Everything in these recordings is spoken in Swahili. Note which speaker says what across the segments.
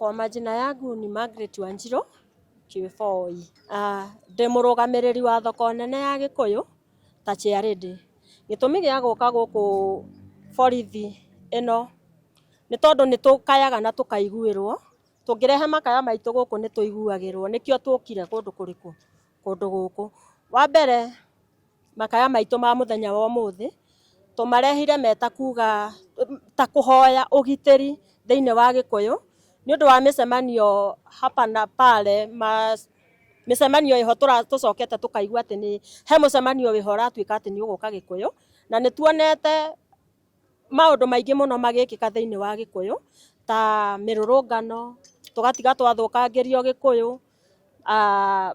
Speaker 1: Kwa majina yangu ni Margaret Wanjiru Kiboi. Ndĩ mũrũgamĩrĩri wa thoko nene ya Gĩkũyũ ta Chairlady. Gĩtũmi gĩa gũka gũkũ borithi ĩno nĩ tondũ nĩ tũkayaga na tũkaiguĩrwo. Tũngĩrehe makaya maitũ gũkũ nĩ tũiguagĩrwo. Nĩkĩo tũkire kũndũ kũrĩkũ? Kũndũ gũkũ. Wa mbere makaya maitũ ma mũthenya wa ũmũthĩ tũmarehire meta kuga ta kũhoya ũgitĩri thĩinĩ wa Gĩkũyũ. Nĩ ũndũ wa mĩcemanio hapa na pale mĩcemanio ĩho tũcokete tũkaigua atĩ nĩ he mũcemanio wĩho ũratuĩka atĩ nĩ ũgũka Gĩkũyũ, na nĩ tuonete maũndũ maingĩ mũno magĩkĩka thĩinĩ wa Gĩkũyũ ta mĩrũrũngano, tũgatiga twathũkangĩrio Gĩkũyũ,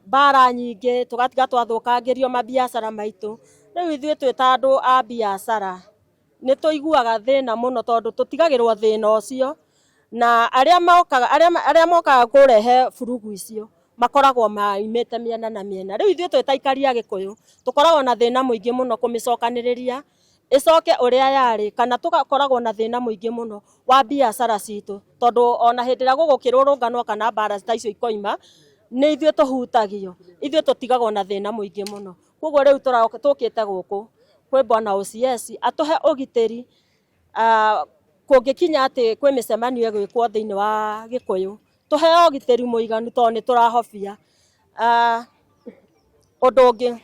Speaker 1: mbara nyingĩ, tũgatiga twathũkangĩrio mabiacara maitũ. Rĩu ithuĩ twĩ ta andũ a biacara nĩ tũiguaga thĩna mũno tondũ tũtigagĩrwo thĩna ũcio, na arĩa mokaga kũrehe furugu icio makoragwo maimĩte mĩena na mĩena. Rĩu ithuĩ twĩ ta aikari a Gĩkũyũ tũkoragwo na thĩna mũingĩ mũno kũmĩcokanĩrĩria ĩcoke ũrĩa yarĩ, kana tũgakoragwo na thĩna mũingĩ mũno wa biacara citũ tondũ ona hĩndĩ ĩrĩa gũgũkĩrũrũnganwo kana mbara ta icio ikoima nĩ ithuĩ tũhutagio, ithuĩ tũtigagwo na thĩna mũingĩ mũno. Koguo rĩu tũkĩte gũkũ kwĩ Bwana OCS atũhe ũgitĩri kũngĩkinya atĩ kwĩ mĩcemanio ĩgwĩkwo thĩinĩ wa Gĩkũyũ, tũheo ũgitĩri mũiganu tondũ nĩ tũrahobia. Ũndũ ũngĩ,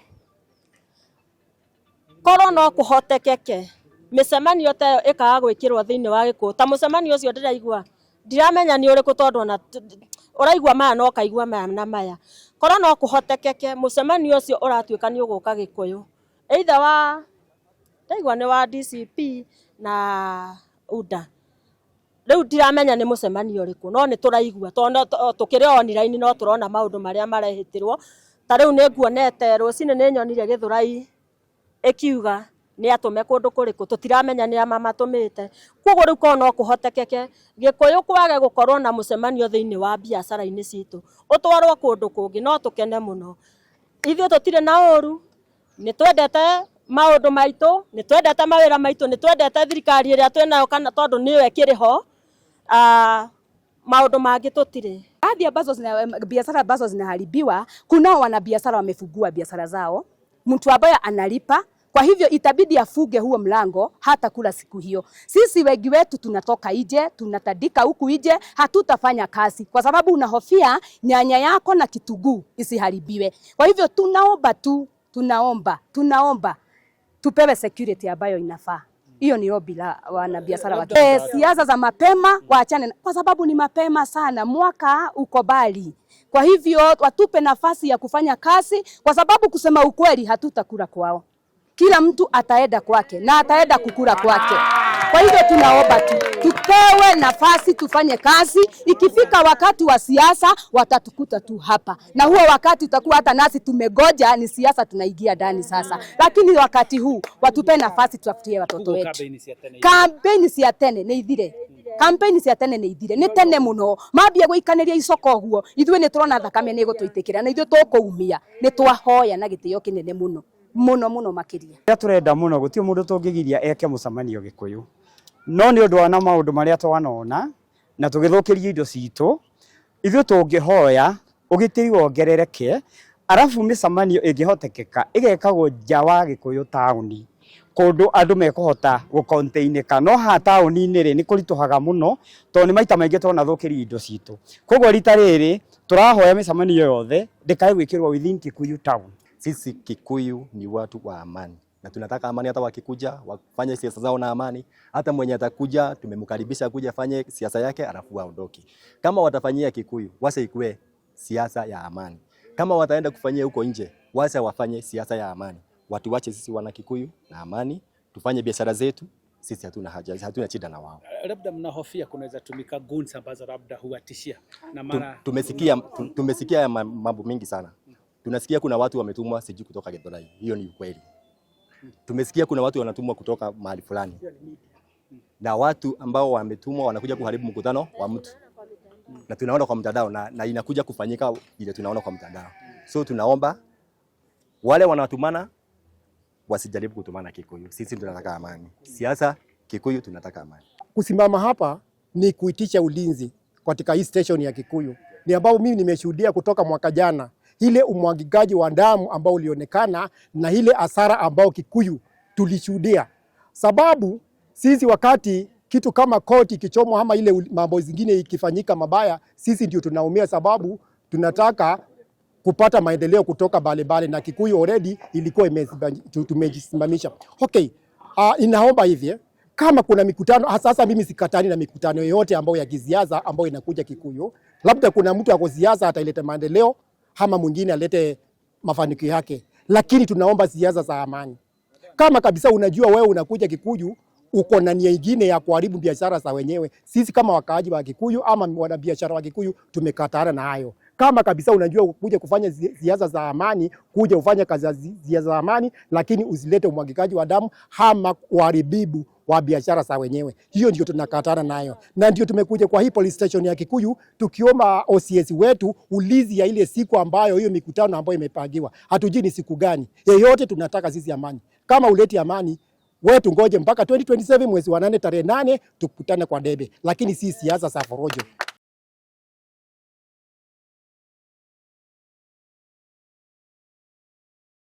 Speaker 1: korwo no kũhotekeke mĩcemanio ta ĩyo ĩkaga gwĩkĩrwo thĩinĩ wa Gĩkũyũ, ta mũcemanio ũcio ndĩraigua ndiramenya nĩ ũrĩkũ tondũ ona ũraigua maya no kaigua maya na maya. Korwo no kũhotekeke mũcemanio ũcio ũratuĩka nĩ ũgũka Gĩkũyũ, either ndaigua nĩ wa DCP na UDA. Rĩu ndiramenya nĩ mũcemanio ũrĩkũ, no nĩ tũraigua tondũ tũkĩrĩ online no tũrona maũndũ marĩa marehĩtĩrwo. Ta rĩu nĩ nguonete rũcinĩ nĩ nyonire Gĩthũrai ĩkiuga nĩ atũme kũndũ kũrĩkũ, tũtiramenya nĩ ama matũmĩte. Koguo rĩu korwo no kũhotekeke Gĩkũyũ kwage gũkorwo na mũcemanio thĩinĩ wa biacara-inĩ citũ, ũtwarwo kũndũ kũngĩ, no tũkene mũno. Ithuĩ tũtirĩ na ũru, nĩ twendete maũndũ maitũ, nĩ twendete mawĩra maitũ, nĩ twendete thirikari ĩrĩa twĩnayo kana tondũ nĩyo ĩkĩrĩ ho. Maũndũ mangĩ tũtirĩ.
Speaker 2: Baadhi ya biashara ambazo zinaharibiwa, kunao wanabiashara wamefungua biashara zao, mtu ambaye analipa, kwa hivyo itabidi afunge huo mlango hata kula siku hiyo. Sisi wengi wetu tunatoka nje, tunatandika huku nje, hatutafanya kazi kwa sababu unahofia nyanya yako na kitunguu isiharibiwe. Kwa hivyo tunaomba tupewe security ambayo inafaa. Hiyo ni ombi la wanabiashara wa siasa za mapema waachane, kwa sababu ni mapema sana, mwaka uko mbali. Kwa hivyo watupe nafasi ya kufanya kazi, kwa sababu kusema ukweli hatutakula kwao. Kila mtu ataenda kwake na ataenda kukula kwake. Kwa hivyo tunaomba tupewe nafasi tufanye kazi. Ikifika wakati wa siasa watatukuta tu hapa, na huo wakati utakuwa hata nasi tumegoja, ni siasa tunaingia ndani sasa. Lakini wakati huu watupe nafasi tutafutie watoto wetu. Kampeni cia tene nĩ ithire. Kampeni cia tene nĩ ithire, nĩ tene mũno. Mambia gũikanĩria icoko guo, ithuĩ nĩ tũrona thakame nĩ gũtũitĩkĩra, na ithuĩ tũkũumia. Nĩ twahoya na gĩtĩo kĩnene mũno mũno makĩria.
Speaker 3: Turenda mũno gũtirĩ mũndũ tũngĩgiria eke mũcemanio Gĩkũyũ, no nĩ ũndũ wa maũndũ marĩa twanona na tũgĩthũkĩria indo citũ, ithuĩ tũngĩhoya ũgitĩri wongerereke, arabu mĩcemanio ĩngĩhotekeka ĩgekagwo nja wa Gĩkũyũ taũni, kũndũ andũ mekũhota gũkontainĩka. No haha taũni-inĩ rĩ nĩ kũritũhaga mũno tondũ nĩ maita maingĩ tũnathũkĩria indo citũ. Koguo rita rĩrĩ tũrahoya mĩcemanio yothe ndĩkae gwĩkĩrwo within Kikuyu town.
Speaker 4: Sisi Kikuyu ni watu wa amani na tunataka amani. Hata wakikuja wafanye siasa zao na amani. Hata mwenye atakuja tumemkaribisha kuja afanye siasa yake alafu aondoke. Kama watafanyia Kikuyu wase ikue siasa ya amani. Kama wataenda kufanyia huko nje wase wafanye siasa ya amani. Watu wache sisi wana Kikuyu na amani, tufanye biashara zetu. Sisi hatuna haja, hatuna shida na wao.
Speaker 5: Labda mnahofia kunaweza tumika guns ambazo labda huwatishia na mara
Speaker 4: tumesikia mambo mengi sana. Tunasikia kuna watu wametumwa sijui kutoka Githurai. Hiyo ni ukweli. Tumesikia kuna watu wanatumwa kutoka mahali fulani. Na watu ambao wametumwa wanakuja kuharibu mkutano wa mtu. Na tunaona kwa mtandao na inakuja kufanyika ile tunaona kwa mtandao. So tunaomba wale wanatumana wasijaribu kutumana Kikuyu. Sisi tunataka amani. Siasa Kikuyu tunataka amani.
Speaker 6: Kusimama hapa ni kuitisha ulinzi katika hii station ya Kikuyu ni ambao mimi nimeshuhudia kutoka mwaka jana, ile umwagikaji wa damu ambao ulionekana na ile hasara ambao Kikuyu tulishuhudia. Sababu sisi wakati kitu kama koti kichomwa ama ile mambo zingine ikifanyika mabaya, sisi ndio tunaumia, sababu tunataka kupata maendeleo kutoka balebale na Kikuyu already ilikuwa tumejisimamisha. Okay, inaomba hivi kama kuna mikutano, sasa mimi sikatani na mikutano yoyote ambayo ya kisiasa ambayo inakuja Kikuyu. Labda kuna mtu ako siasa ataleta maendeleo ama mwingine alete mafanikio yake, lakini tunaomba siasa za amani. Kama kabisa unajua wewe unakuja Kikuyu uko na nia nyingine ya kuharibu biashara za wenyewe, sisi kama wakaaji wa Kikuyu ama wanabiashara wa Kikuyu tumekatana na hayo. Kama kabisa unajua kuja kufanya siasa za amani, kuja ufanye kazi za siasa za amani, lakini usilete umwagikaji wa damu ama uharibifu wa biashara za wenyewe. Hiyo ndio tunakatana nayo. Na ndio tumekuja kwa hii police station ya Kikuyu tukiomba OCS wetu ulizi ya ile siku ambayo hiyo mikutano ambayo imepangiwa. Hatujui ni siku gani. Yeyote tunataka sisi amani. Kama uleti amani, wetu ngoje mpaka 2027 mwezi wa 8 tarehe 8 tukutane kwa debe. Lakini si siasa za forojo.